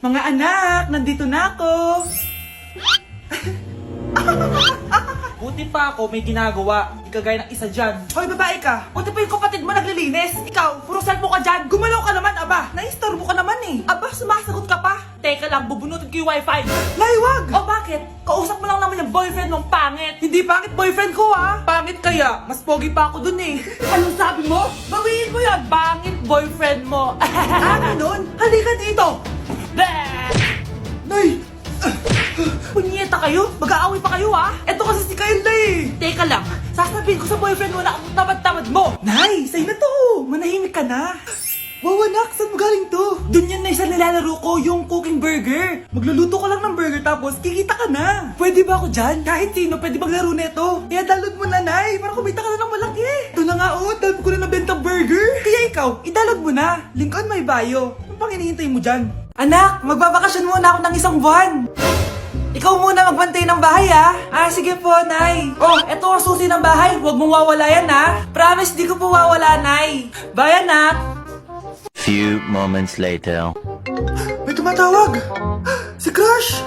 Mga anak, nandito na ako. Buti pa ako may ginagawa. Di kagaya ng isa dyan. Hoy, babae ka. Buti pa yung kapatid mo naglilinis. Ikaw, puro cellphone ka dyan. Gumalaw ka naman, aba. Naistorbo ka naman eh. Aba, sumasagot ka pa. Teka lang, bubunutin ko yung wifi. Laywag! O bakit? Kausap mo lang naman yung boyfriend mong pangit. Hindi pangit boyfriend ko ah. Pangit kaya. Mas pogi pa ako dun eh. Anong sabi mo? Bawiin mo yan. Pangit boyfriend mo. Ganun? Halika dito. Nay! Punyeta kayo? Mag-aaway pa kayo ha? Eto kasi si Kyle na eh. Teka lang, sasabihin ko sa boyfriend mo na ang tamad-tamad mo. Nay, sa'yo na to. Manahimik ka na. Wow, anak, saan mo galing to? Dun yan na isa nilalaro ko, yung cooking burger. Magluluto ka lang ng burger tapos kikita ka na. Pwede ba ako dyan? Kahit sino pwede maglaro nito. Kaya download mo na, Nay, para kumita ka na ng malaki. Ito na nga, oh, dami ko na nabentang burger. Kaya ikaw, i-download mo na. Link on my bio. Ano pang hinihintay mo dyan? Anak, magbabakasyon muna ako ng isang buwan. Ikaw muna magbantay ng bahay, ah. Sige po, Nay. Oh, eto ang susi ng bahay. Huwag mong wawala yan, ha. Promise, di ko po wawala, Nay. Bye, anak. Few moments later. May tumatawag! Si Crush!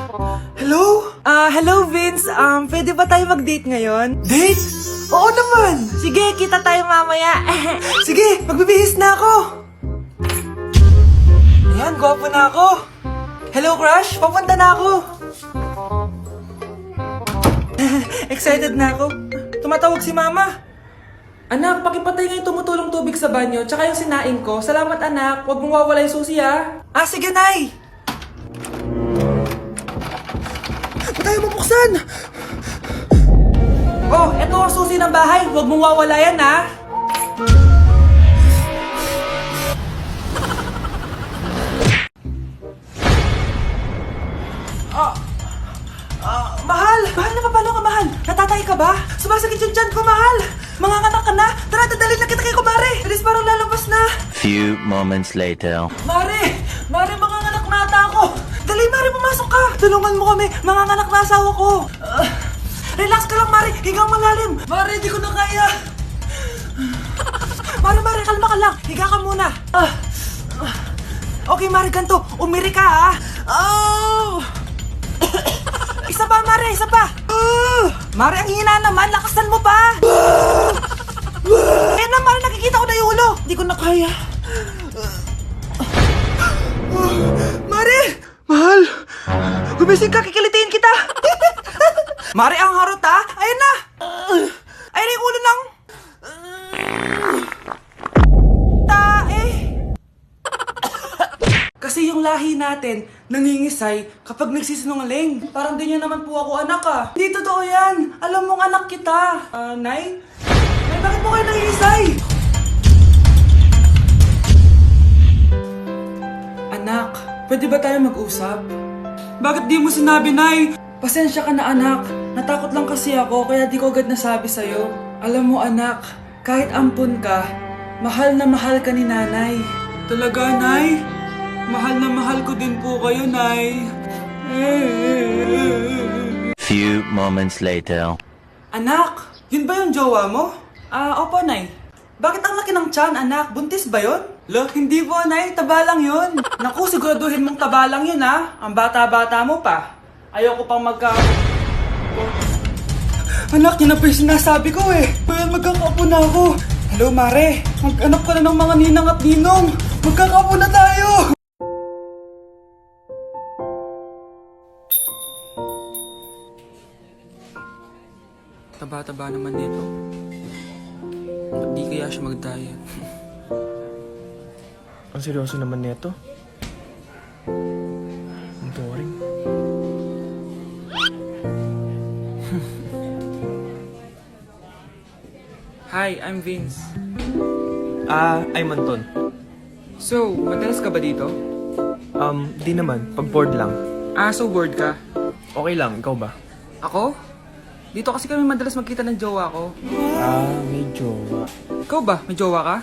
Hello? Hello Vince. Pwede ba tayo mag-date ngayon? Date? Oo naman! Sige, kita tayo mamaya. Sige, magbibihis na ako! Ayan, gwapo na ako! Hello Crush, papunta na ako! Excited na ako. Tumatawag si Mama. Anak, pakipatay nga yung tumutulong tubig sa banyo, tsaka yung sinaing ko. Salamat anak, huwag mong wawala yung susi ha. Sige Nay! Ba't tayo mabuksan? Oh, eto ang susi ng bahay, huwag mong wawala yan ha. Mahal! Mahal na papalo ka, mahal! Natatay ka ba? Sumasakit yung tiyan ko, mahal! Manganganak ka na! Tara, dadalhin na kita kay Kumare! Bilis, parang lalabas na! Few moments later. Mare! Mare, manganganak na ata ako! Dali, Mare, pumasok ka! Tulungan mo kami! Manganganak na asawa ko! Relax ka lang, Mare! Higang malalim! Mare, di ko na kaya! Mare, kalma ka lang! Higa ka muna! Okay, Mare, ganito! Umiri ka, ha! Oh! Isa pa, Mare! Isa pa! Mare, ang hina naman! Lakasan mo pa! Eh na, Mare! Nakikita ko na yung ulo! Hindi ko na kaya. Mare! Mahal! Gumising ka! Kikilitiin kita! Mare, ang harot ha! Ayun na! Ayun na yung ulo ng... tae! Kasi yung lahi natin, nangingisay kapag nagsisinungaling. Parang di niyo naman po ako anak ah. Hindi totoo yan. Alam mong anak kita. Nay? Nay, bakit po kayo nangingisay? Anak, pwede ba tayo mag-usap? Bakit di mo sinabi, Nay? Pasensya ka na anak. Natakot lang kasi ako kaya di ko agad nasabi sa'yo. Alam mo anak, kahit ampun ka, mahal na mahal ka ni nanay. Talaga, Nay? Mahal na mahal ko din po kayo, Nay. Few moments later. Anak, yun ba yung jowa mo? Opo, Nay. Bakit ang laki ng tiyan, anak? Buntis ba yun? Look, hindi po, Nay. Taba lang yun. Naku, siguraduhin mong taba lang yun, ha? Ang bata-bata mo pa. Ayoko pang Anak, yun na po yung sinasabi ko eh. Kaya magkakaapo na ako. Hello, Mare. Mag-anak ka na ng mga ninang at ninong. Magkakaapo na tayo. Taba-taba naman nito. Di kaya siya mag-diet. Ang seryoso naman nito. Ang boring. Hi, I'm Vince. I'm Anton. So, madalas ka ba dito? Di naman. Pag bored lang. So bored ka? Okay lang, ikaw ba? Ako? Dito kasi kami madalas magkita ng jowa ko. May jowa. Ikaw ba? May jowa ka?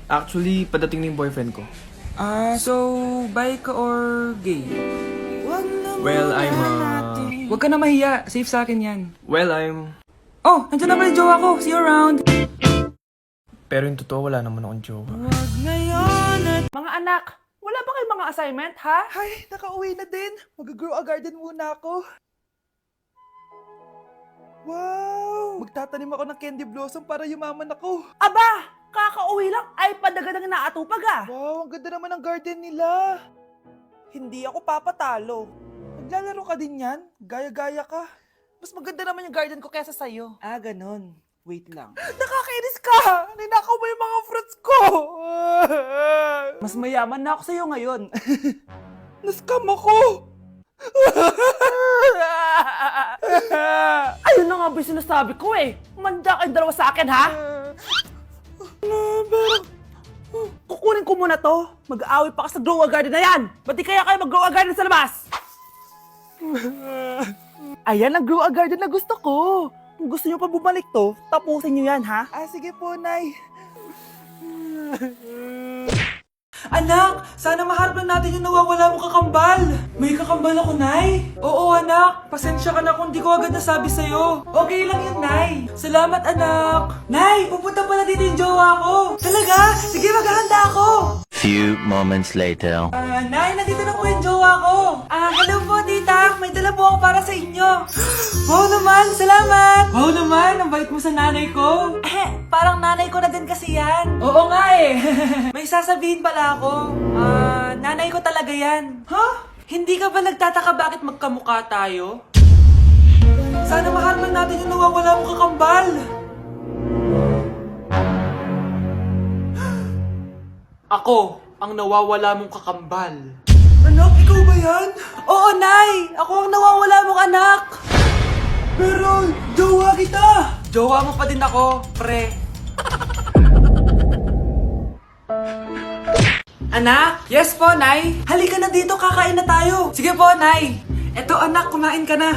Actually, padating na yung boyfriend ko. So, bi ka or gay? Well, Huwag ka na mahiya. Safe sa akin yan. Oh, nandiyan na pala yung jowa ko. See you around. Pero yung totoo, wala naman akong jowa. Mga anak, Wala ba kayong mga assignment, ha? Ay, nakauwi na din. Mag-grow a garden muna ako. Wow! Magtatanim ako ng candy blossom para yumaman ako. Aba! Kakauwi lang ay padaga ng naatupag ah. Wow, ang ganda naman ng garden nila. Hindi ako papatalo. Maglalaro ka din yan? Gaya-gaya ka. Mas maganda naman yung garden ko kesa sa'yo. Ah, ganun. Wait lang. Nakakainis ka! Ninakaw mo yung mga fruits ko! Mas mayaman na ako sa'yo ngayon. Nascam ako! Ayun na nga ba yung sinasabi ko eh. Manda kayong dalawa sa akin, ha? Kukunin ko muna to. Mag-aaway pa ka sa grow a garden na yan. Ba't di kaya kayo mag-grow a garden sa labas? Ayan ang grow a garden na gusto ko. Kung gusto nyo pa bumalik to, tapusin nyo yan, ha? Ah, sige po, Nay. Anak, sana maharap lang natin yung nawawala mong kakambal. May kakambal ako, Nay. Oo, anak. Pasensya ka na kung di ko agad nasabi sa'yo. Okay lang yun, Nay. Salamat, anak. Nay, pupunta pala dito yung jowa ko. Talaga? Sige, maghahanda ako. Few moments later. Nay, nandito na po yung jowa ko. Hello po, tita. May dala po ako para sa inyo. Wow naman, salamat. Wow naman, ang bait mo sa nanay ko. Parang nanay ko na din kasi yan. Oo nga eh. May sasabihin pala ako. Nanay ko talaga yan. Ha? Hindi ka ba nagtataka bakit magkamukha tayo? Sana maharap lang natin yung nawawala mong kakambal. Ako, ang nawawala mong kakambal. Anak, ikaw ba yan? Oo, Nay! Ako ang nawawala mong anak! Pero, jowa kita! Jowa mo pa din ako, pre. Anak? Yes po, Nay. Halika na dito, kakain na tayo. Sige po, Nay. Eto, anak, kumain ka na.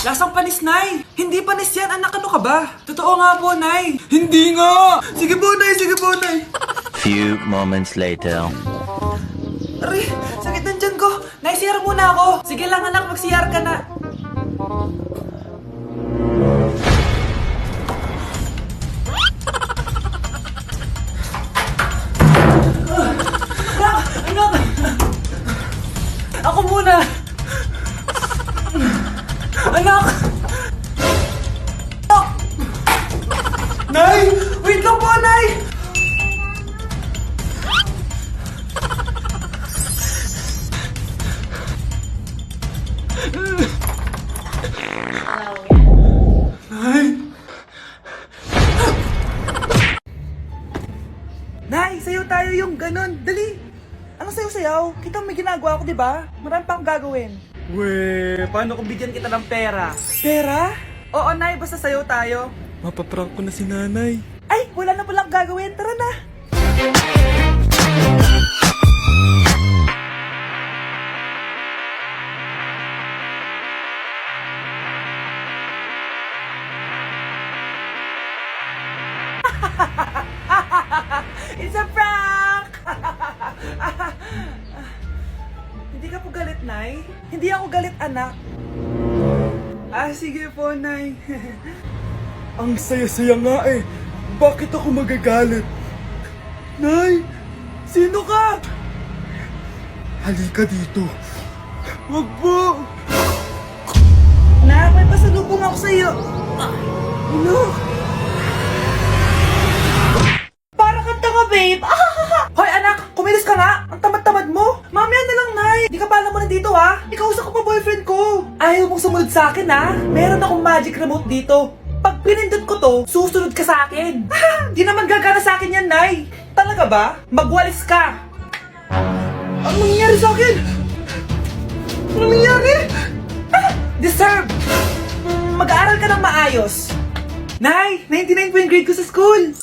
Lasang panis, Nay! Hindi panis yan, anak, ano ka ba? Totoo nga po, Nay! Hindi nga! Sige po, Nay! Sige po, Nay! Few moments later. Aray, sakit ng tiyan ko! Nay, CR muna ako! Sige lang, anak, mag-CR ka na! Anak! Ako muna! Anak! Nay! Wait lang po, Nay! Nay, sayo tayo yung ganun. Dali! Ano sayo-sayaw? Kita may ginagawa ko, di ba? Marami pa akong gagawin. Weh, paano kung bigyan kita ng pera? Pera? Oo, Nay, basta sayo tayo. Mapaprank ko na si nanay. Ay, wala na palang gagawin. Tara na! It's a prank! Hindi ka po galit, Nay? Hindi ako galit, anak. Sige po, Nay. Ang saya-saya nga eh. Bakit ako magagalit? Nay! Sino ka? Halika dito. Wag po! Nak, may pasalubong ako sa'yo. Ano? Para kang tanga, babe. Hoy, anak, kumilos ka nga. Ang tamad-tamad mo. Mamaya na lang, Nay. Di ka pa alam mo na dito, ha? Ikausap ko pa boyfriend ko. Ayaw mong sumunod sa akin, ha? Meron akong magic remote dito. Pag pinindot ko to, susunod ka sa akin. Di naman gagana sa akin yan, Nay. Talaga ba? Magwalis ka. Ano nangyayari sa akin? Ano nangyayari? Deserve! Mag-aaral ka ng maayos. Nay, 99 po yung grade ko sa school.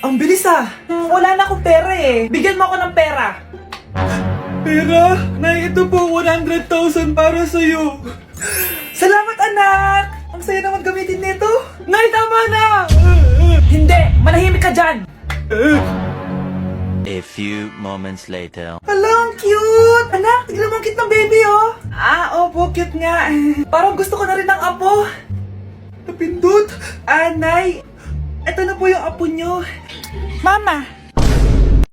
Ang bilis ah. Wala na akong pera eh. Bigyan mo ako ng pera. Pera? Nay, ito po 100,000 para sa'yo. Salamat, anak. Ang saya naman gamitin nito. Nay, tama na. Hindi, manahimik ka dyan. A few moments later. Hala, ang cute! Anak, tignan mo ang cute ng baby, oh! Opo, cute nga. Parang gusto ko na rin ng apo. Napindot! Nay, eto na po yung apo nyo. Mama,